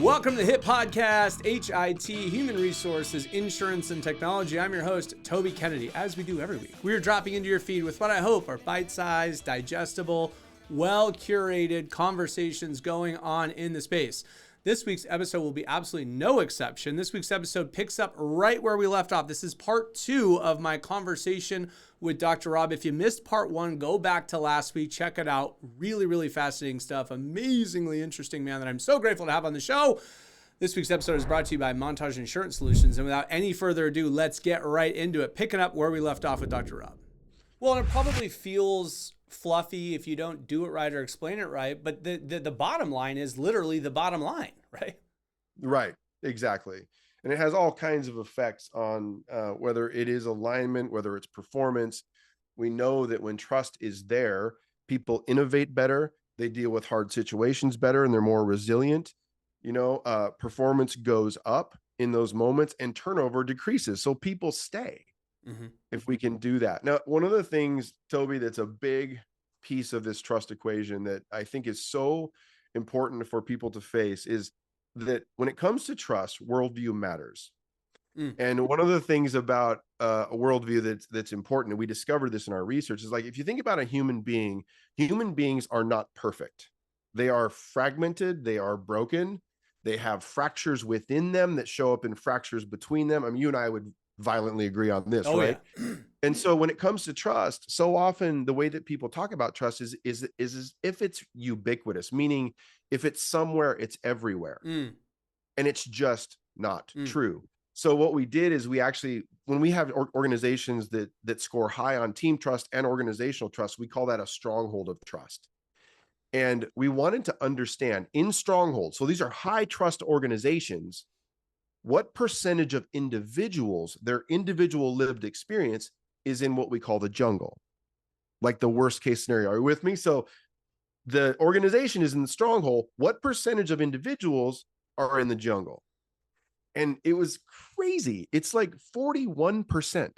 Welcome to the HIT Podcast, H.I.T, Human Resources, Insurance, and Technology. I'm your host, Toby Kennedy. As we do every week, we are dropping into your feed with what I hope are bite-sized, digestible, well-curated conversations going on in the space. This week's episode will be absolutely no exception. This week's episode picks up right where we left off. This is part 2 of my conversation with Dr. Rob. If you missed part 1, go back to last week, check it out. Really, really fascinating stuff. Amazingly interesting man that I'm so grateful to have on the show. This week's episode is brought to you by Montage Insurance Solutions. And without any further ado, let's get right into it, picking up where we left off with Dr. Rob. Well, and it probably feels fluffy if you don't do it right or explain it right, but the bottom line is literally the bottom line, right? Right, exactly. And it has all kinds of effects on whether it is alignment, whether it's performance. We know that when trust is there, people innovate better, they deal with hard situations better, and they're more resilient. Performance goes up in those moments and turnover decreases. So people stay. If we can do that. Now, one of the things, Toby, that's a big piece of this trust equation that I think is so important for people to face is that when it comes to trust, worldview matters. And one of the things about a worldview that's important, and we discovered this in our research, is like, if you think about a human being, human beings are not perfect. They are fragmented. They are broken. They have fractures within them that show up in fractures between them. I mean, you and I would violently agree on this, right? Yeah. And so when it comes to trust, so often the way that people talk about trust is if it's ubiquitous, meaning if it's somewhere, it's everywhere. And it's just not true. So what we did is we actually, when we have organizations that score high on team trust and organizational trust, we call that a stronghold of trust. And we wanted to understand in stronghold, so these are high trust organizations, what percentage of individuals, their individual lived experience is in what we call the jungle, like the worst case scenario. Are you with me? So the organization is in the stronghold. What percentage of individuals are in the jungle? And it was crazy. It's like 41%,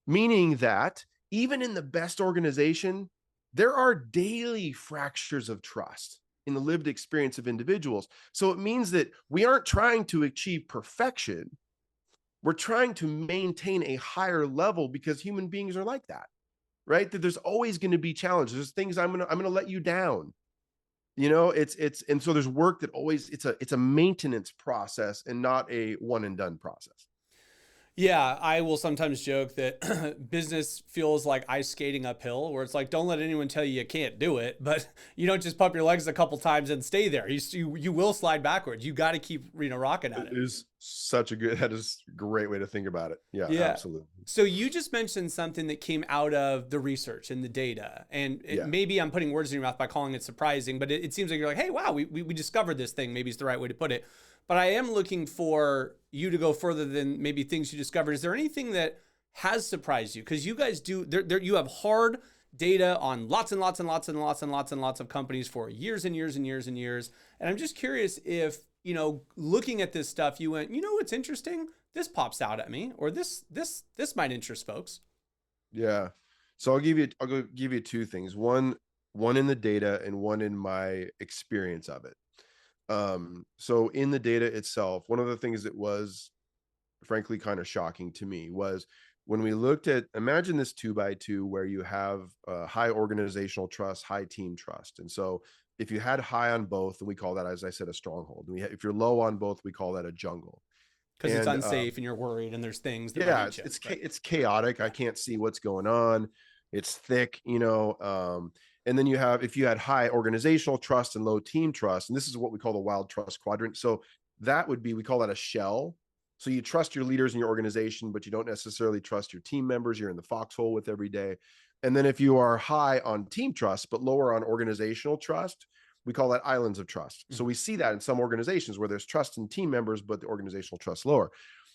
meaning that even in the best organization, there are daily fractures of trust in the lived experience of individuals. So it means that we aren't trying to achieve perfection. We're trying to maintain a higher level because human beings are like that, right? That there's always going to be challenges. There's things I'm going to let you down. And so there's work that always, it's a maintenance process and not a one and done process. Yeah, I will sometimes joke that business feels like ice skating uphill, where it's like, don't let anyone tell you can't do it, but you don't just pump your legs a couple times and stay there. You will slide backwards. You got to keep rocking at it. That is a great way to think about it. Yeah, absolutely. So you just mentioned something that came out of the research and the data, and maybe I'm putting words in your mouth by calling it surprising, but it seems like you're like, hey, wow, we discovered this thing. Maybe it's the right way to put it. But I am looking for you to go further than maybe things you discovered. Is there anything that has surprised you? Because you guys do, you have hard data on lots and lots and lots and lots and lots and lots of companies for years and years and years and years. And I'm just curious if, looking at this stuff, you went, what's interesting? This pops out at me, or this might interest folks. Yeah. So I'll give you two things. One in the data and one in my experience of it. So in the data itself, one of the things that was frankly kind of shocking to me was when we looked at, imagine this 2x2 where you have high organizational trust, high team trust. And so if you had high on both, we call that, as I said, a stronghold. And if you're low on both, we call that a jungle. Because it's unsafe and you're worried and there's things that it's chaotic. I can't see what's going on. It's thick, and then if you had high organizational trust and low team trust, and this is what we call the wild trust quadrant. So that would be, we call that a shell. So you trust your leaders in your organization, but you don't necessarily trust your team members you're in the foxhole with every day. And then if you are high on team trust, but lower on organizational trust, we call that islands of trust. So we see that in some organizations where there's trust in team members, but the organizational trust lower.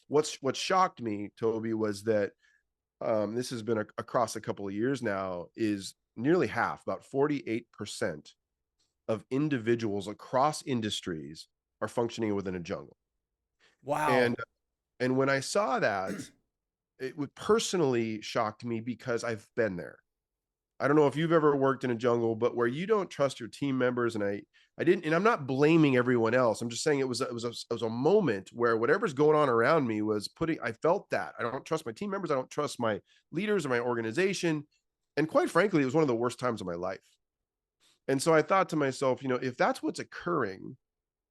What shocked me, Toby, was that this has been across a couple of years now, is nearly half, about 48% of individuals across industries are functioning within a jungle. Wow. And when I saw that, it would personally shocked me because I've been there. I don't know if you've ever worked in a jungle, but where you don't trust your team members, and I didn't, and I'm not blaming everyone else. I'm just saying it was a moment where whatever's going on around me was I felt that I don't trust my team members. I don't trust my leaders or my organization. And quite frankly, it was one of the worst times of my life. And so I thought to myself, if that's what's occurring,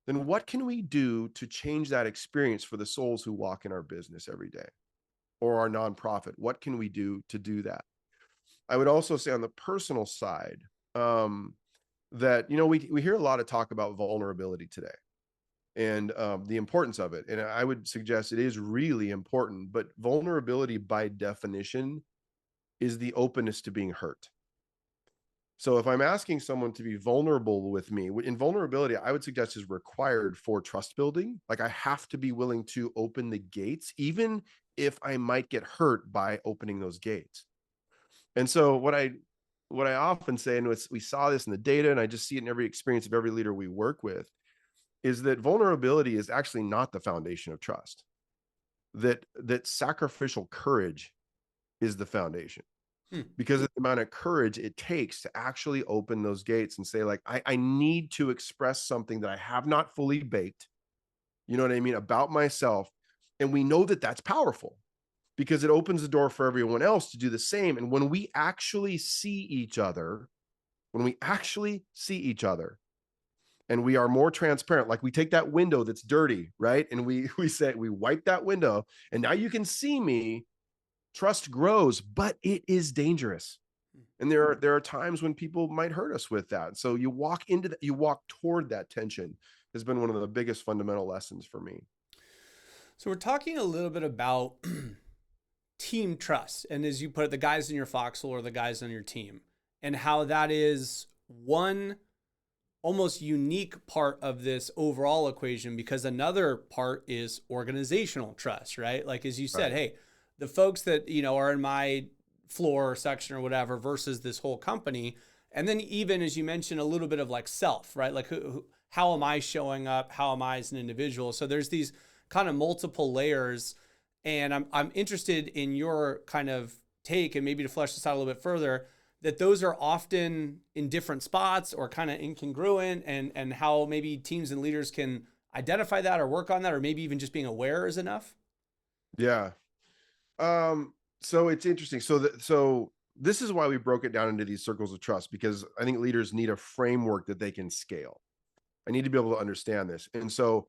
then what can we do to change that experience for the souls who walk in our business every day or our nonprofit? What can we do to do that? I would also say on the personal side, that, we hear a lot of talk about vulnerability today and the importance of it. And I would suggest it is really important, but vulnerability by definition is the openness to being hurt. So if I'm asking someone to be vulnerable with me, in vulnerability, I would suggest is required for trust building. Like I have to be willing to open the gates, even if I might get hurt by opening those gates. And so what I often say, and we saw this in the data, and I just see it in every experience of every leader we work with, is that vulnerability is actually not the foundation of trust. That sacrificial courage is the foundation. Because of the amount of courage it takes to actually open those gates and say, like, I need to express something that I have not fully baked, you know what I mean, about myself. And we know that that's powerful because it opens the door for everyone else to do the same. And when we actually see each other, and we are more transparent, like we take that window that's dirty, right? And we wipe that window, and now you can see me. Trust grows, but it is dangerous. And there are times when people might hurt us with that. So you walk toward that tension has been one of the biggest fundamental lessons for me. So we're talking a little bit about team trust. And as you put it, the guys in your foxhole or the guys on your team, and how that is one almost unique part of this overall equation, because another part is organizational trust, right? Like, as you said, hey, the folks that, are in my floor section or whatever versus this whole company. And then even as you mentioned, a little bit of like self, right? Like how am I showing up? How am I as an individual? So there's these kind of multiple layers. And I'm interested in your kind of take, and maybe to flesh this out a little bit further, that those are often in different spots or kind of incongruent, and how maybe teams and leaders can identify that or work on that, or maybe even just being aware is enough. Yeah. So it's interesting. So this is why we broke it down into these circles of trust, because I think leaders need a framework that they can scale. I need to be able to understand this. And so,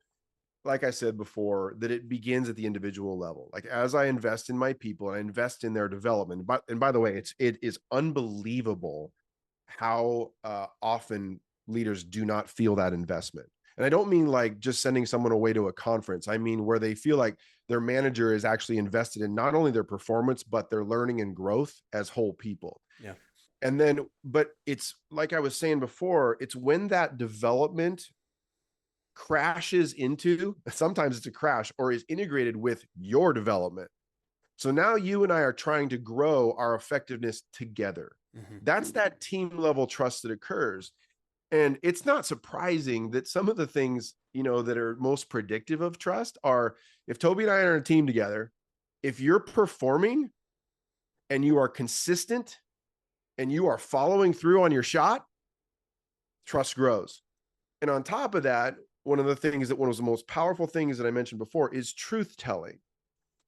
like I said before, that it begins at the individual level. Like as I invest in my people and I invest in their development, and by the way, it is unbelievable how often leaders do not feel that investment. And I don't mean like just sending someone away to a conference. I mean where they feel like their manager is actually invested in not only their performance, but their learning and growth as whole people. Yeah. And then, but it's like I was saying before, it's when that development crashes into, sometimes it's a crash, or is integrated with your development. So now you and I are trying to grow our effectiveness together. Mm-hmm. That's that team level trust that occurs. And it's not surprising that some of the things, that are most predictive of trust are, if Toby and I are on a team together, if you're performing and you are consistent and you are following through on your shot, trust grows. And on top of that, one of the most powerful things that I mentioned before is truth telling.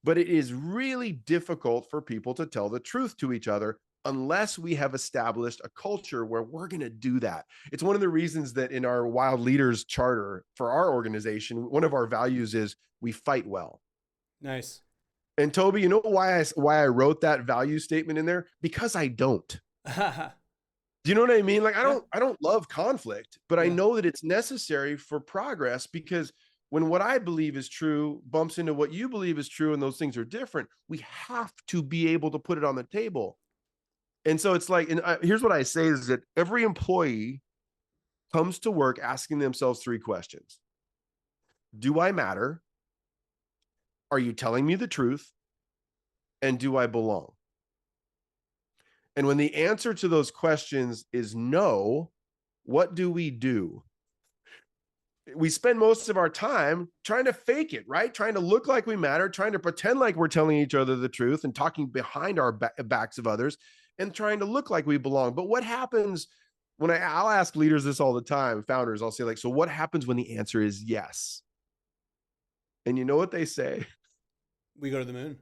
But it is really difficult for people to tell the truth to each other unless we have established a culture where we're going to do that. It's one of the reasons that in our Wild Leaders charter for our organization, one of our values is we fight well. Nice. And Toby, you know why I wrote that value statement in there? Because I don't. Do you know what I mean? Like, I don't love conflict, but I know that it's necessary for progress, because when what I believe is true bumps into what you believe is true, and those things are different, we have to be able to put it on the table. And so it's like, and here's what I say is that every employee comes to work asking themselves 3 questions. Do I matter? Are you telling me the truth? And do I belong? And when the answer to those questions is no, what do? We spend most of our time trying to fake it, right? Trying to look like we matter, trying to pretend like we're telling each other the truth and talking behind our backs of others. and trying to look like we belong. But what happens when I'll ask leaders this all the time, founders, I'll say like, so what happens when the answer is yes? And you know what they say? We go to the moon.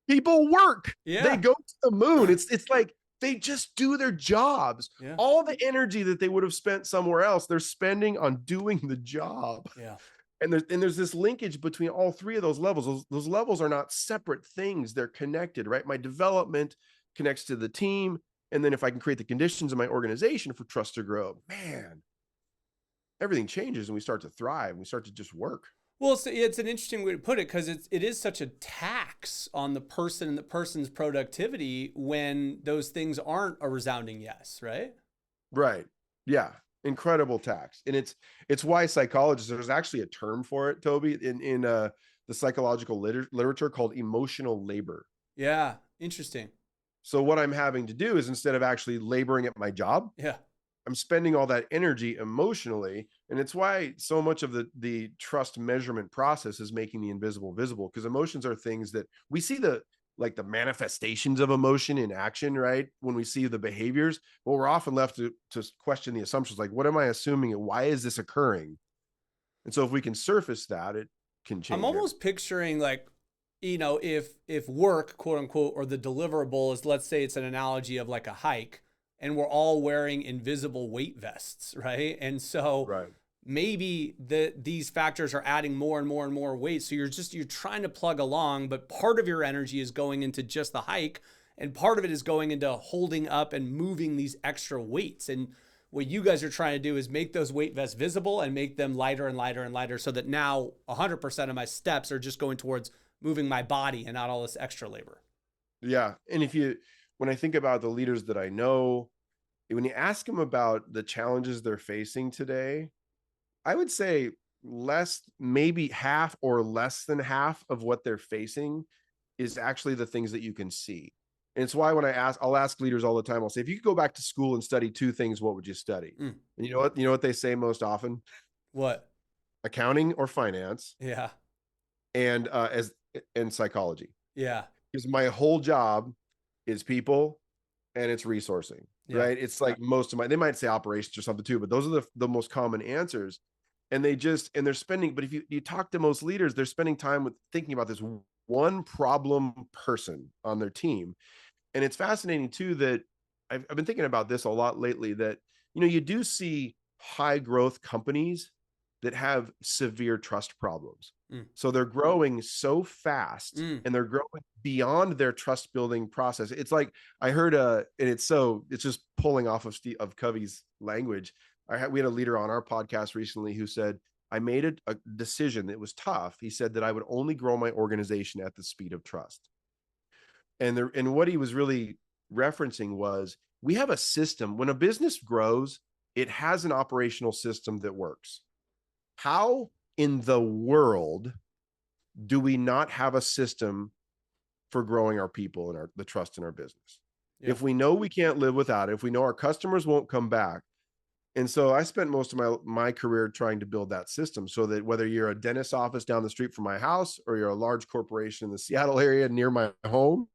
People work. Yeah. They go to the moon. It's like they just do their jobs. Yeah. All the energy that they would have spent somewhere else, they're spending on doing the job. Yeah. And there's this linkage between all three of those levels. Those levels are not separate things. They're connected, right? My development connects to the team. And then if I can create the conditions in my organization for trust to grow, man, everything changes and we start to thrive. We start to just work. Well, it's an interesting way to put it, because it is such a tax on the person and the person's productivity when those things aren't a resounding yes, right? Right. Yeah. Incredible tax. And it's why psychologists, there's actually a term for it, Toby, in the psychological literature called emotional labor. Yeah. Interesting. So what I'm having to do is, instead of actually laboring at my job, Yeah. I'm spending all that energy emotionally. And it's why so much of the trust measurement process is making the invisible visible, because emotions are things that we see the manifestations of emotion in action, right? When we see the behaviors, but we're often left to question the assumptions, like, what am I assuming and why is this occurring? And so if we can surface that, it can change. I'm almost picturing, like, if work, quote unquote, or the deliverable is, let's say it's an analogy of like a hike, and we're all wearing invisible weight vests, right? And so Right. maybe these factors are adding more and more and more weight. So you're trying to plug along, but part of your energy is going into just the hike, and part of it is going into holding up and moving these extra weights. And what you guys are trying to do is make those weight vests visible and make them lighter and lighter and lighter, so that now 100% of my steps are just going towards moving my body and not all this extra labor. Yeah. And when I think about the leaders that I know, when you ask them about the challenges they're facing today, I would say maybe half or less than half of what they're facing is actually the things that you can see. And it's why when I'll ask leaders all the time, I'll say, if you could go back to school and study two things, what would you study? And you know what they say most often? What? Accounting or finance. Yeah. And psychology. Yeah. Because my whole job is people and it's resourcing, right? It's like they might say operations or something too, but those are the most common answers. And they're spending, but if you talk to most leaders, they're spending time with thinking about this one problem person on their team. And it's fascinating too, that I've been thinking about this a lot lately, that, you do see high growth companies that have severe trust problems. So they're growing so fast and they're growing beyond their trust building process. It's like, I heard and it's just pulling off of Covey's language. We had a leader on our podcast recently who said, I made a decision that was tough. He said that I would only grow my organization at the speed of trust. And what he was really referencing was, we have a system. When a business grows, it has an operational system that works. How in the world do we not have a system for growing our people and the trust in our business? Yeah. If we know we can't live without it, if we know our customers won't come back. And so I spent most of my career trying to build that system, so that whether you're a dentist's office down the street from my house or you're a large corporation in the Seattle area near my home,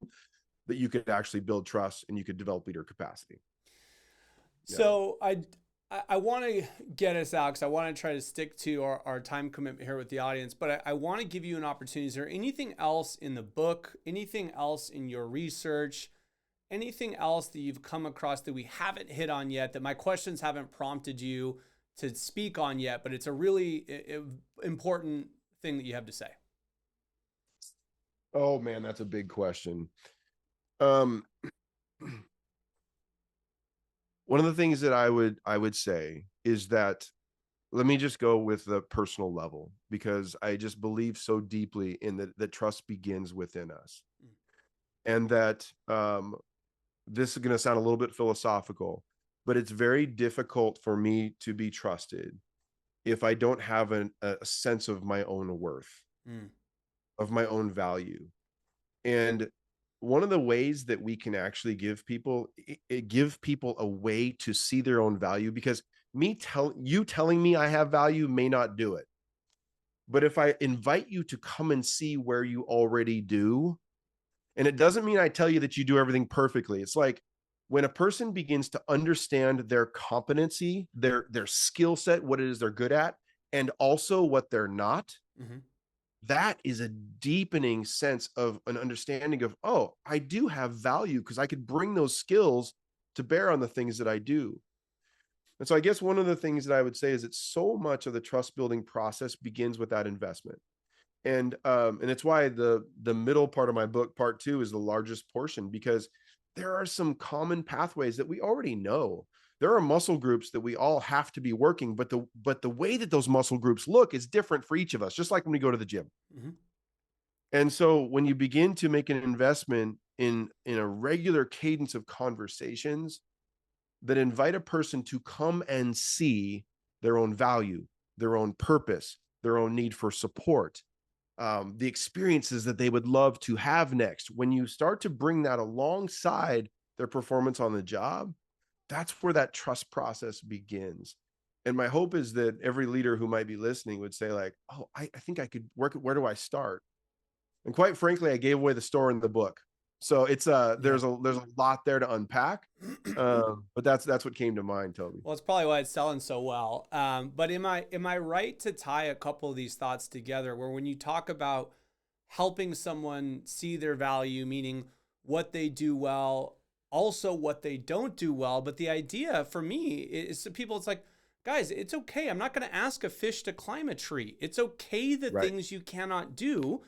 that you could actually build trust and you could develop leader capacity. Yeah. So I want to get us out, because I want to try to stick to our time commitment here with the audience, but I want to give you an opportunity. Is there anything else in the book, anything else in your research, anything else that you've come across that we haven't hit on yet, that my questions haven't prompted you to speak on yet, but it's a really important thing that you have to say? Oh man, that's a big question. One of the things that I would say is that, let me just go with the personal level, because I just believe so deeply in that trust begins within us. And that this is going to sound a little bit philosophical, but it's very difficult for me to be trusted if I don't have a sense of my own worth, of my own value. And one of the ways that we can actually give people a way to see their own value, because telling me I have value may not do it. But if I invite you to come and see where you already do, And it doesn't mean I tell you that you do everything perfectly. It's like when a person begins to understand their competency, their skill set, what it is they're good at, and also what they're not, Mm-hmm. that is a deepening sense of an understanding of, oh, I do have value because I could bring those skills to bear on the things that I do. And so I guess one of the things that I would say is that so much of the trust building process begins with that investment. And it's why the middle part of my book, part 2, is the largest portion, because there are some common pathways that we already know. There are muscle groups that we all have to be working, but the way that those muscle groups look is different for each of us, just like when we go to the gym. Mm-hmm. And so when you begin to make an investment in a regular cadence of conversations that invite a person to come and see their own value, their own purpose, their own need for support, the experiences that they would love to have next, when you start to bring that alongside their performance on the job, that's where that trust process begins. And my hope is that every leader who might be listening would say, like, oh, I think I could work. Where do I start? And quite frankly, I gave away the store in the book. So it's there's a lot there to unpack. But that's what came to mind, Toby. Well, it's probably why it's selling so well. But am I right to tie a couple of these thoughts together, where when you talk about helping someone see their value, meaning what they do well, also what they don't do well, but the idea for me is to people, it's like, guys, it's okay. I'm not going to ask a fish to climb a tree. It's okay the Right. things you cannot do,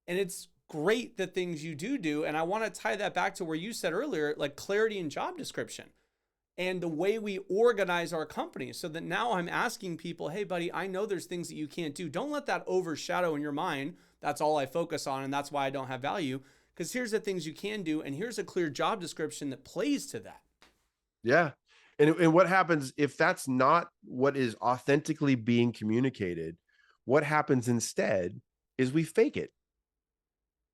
and it's great the things you do. And I want to tie that back to where you said earlier, like clarity in job description and the way we organize our company, so that now I'm asking people, hey, buddy, I know there's things that you can't do. Don't let that overshadow in your mind. That's all I focus on, and that's why I don't have value. Because here's the things you can do, and here's a clear job description that plays to that. Yeah. And what happens if that's not what is authentically being communicated? What happens instead is we fake it.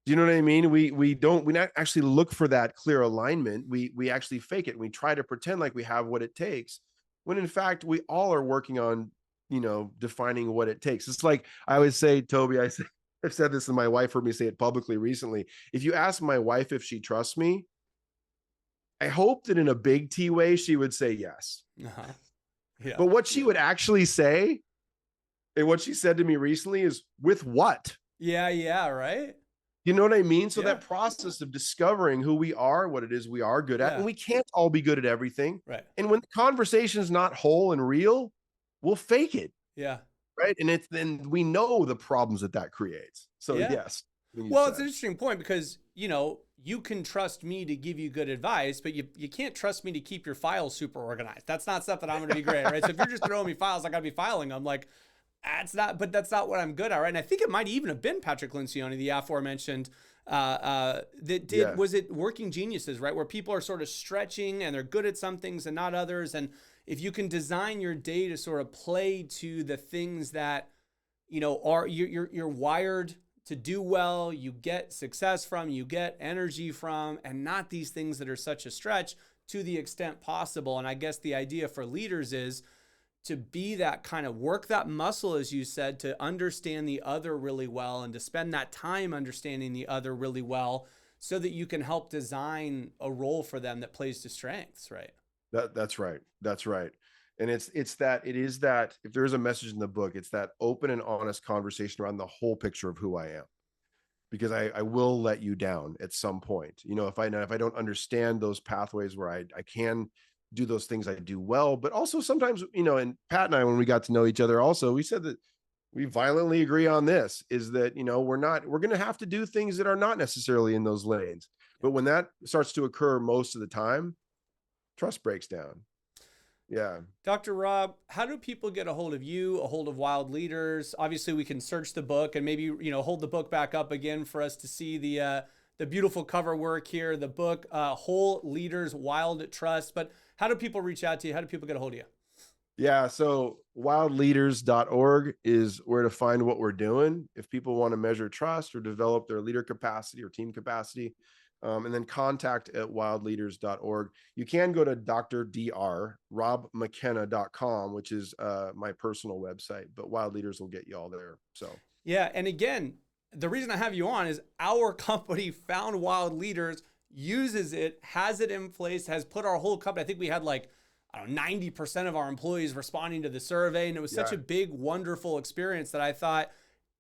Do you know what I mean? We not actually look for that clear alignment. We actually fake it. We try to pretend like we have what it takes, when in fact we all are working on, defining what it takes. It's like I always say, Toby, I've said this, and my wife heard me say it publicly recently. If you ask my wife if she trusts me, I hope that in a big T way, she would say yes. Uh-huh. Yeah. But what she would actually say, and what she said to me recently, is, with what? Yeah, right? You know what I mean? So Yeah. that process of discovering who we are, what it is we are good at, Yeah. and we can't all be good at everything. Right. And when the conversation is not whole and real, we'll fake it. Yeah. Right. And then we know the problems that creates. So Yeah. yes. Well, it's an interesting point, because, you can trust me to give you good advice, but you can't trust me to keep your files super organized. That's not stuff that I'm going to be great at, right? So if you're just throwing me files, I got to be filing them. Like, that's not what I'm good at, right? And I think it might even have been Patrick Lencioni, the aforementioned, that did, Yeah. was it Working Geniuses, right? Where people are sort of stretching and they're good at some things and not others. And if you can design your day to sort of play to the things that, are you're wired to do well, you get success from, you get energy from, and not these things that are such a stretch, to the extent possible. And I guess the idea for leaders is to be that kind of work that muscle, as you said, to understand the other really well, and to spend that time understanding the other really well, so that you can help design a role for them that plays to strengths, right? That's right. That's right. And it is that if there is a message in the book, it's that open and honest conversation around the whole picture of who I am, because I will let you down at some point. If I don't understand those pathways where I can do those things I do well, but also sometimes, and Pat and I, when we got to know each other, also, we said that we violently agree on this, is that, we're going to have to do things that are not necessarily in those lanes. But when that starts to occur most of the time, trust breaks down. Yeah. Dr. Rob, how do people get a hold of you, a hold of Wild Leaders? Obviously, we can search the book and maybe, hold the book back up again for us to see the beautiful cover work here, the book, Whole Leaders, Wild Trust. But how do people reach out to you? How do people get a hold of you? Yeah. So wildleaders.org is where to find what we're doing. If people want to measure trust or develop their leader capacity or team capacity, and then contact at wildleaders.org. You can go to robmckenna.com, which is my personal website, but Wild Leaders will get you all there. So yeah. And again, the reason I have you on is our company, Found Wild Leaders, uses it, has it in place, has put our whole company. I think we had like, I don't know, 90% of our employees responding to the survey. And it was such a big, wonderful experience that I thought,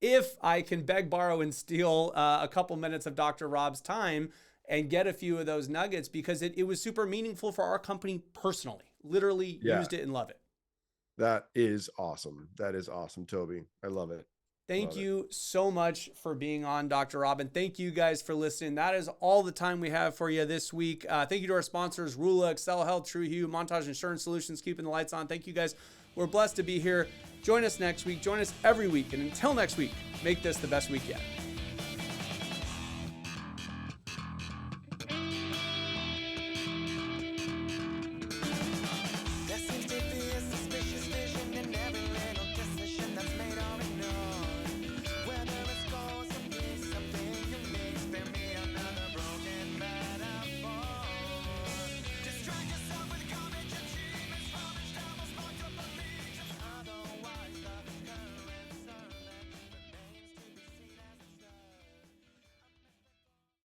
if I can beg, borrow, and steal a couple minutes of Dr. Rob's time and get a few of those nuggets, because it was super meaningful for our company personally, literally used it and love it. That is awesome. That is awesome, Toby. I love it. Thank you so much for being on, Dr. Rob, and thank you guys for listening. That is all the time we have for you this week. Thank you to our sponsors, Rula, Excel Health, True Hue, Montage Insurance Solutions, keeping the lights on. Thank you guys. We're blessed to be here. Join us next week. Join us every week. And until next week, make this the best week yet.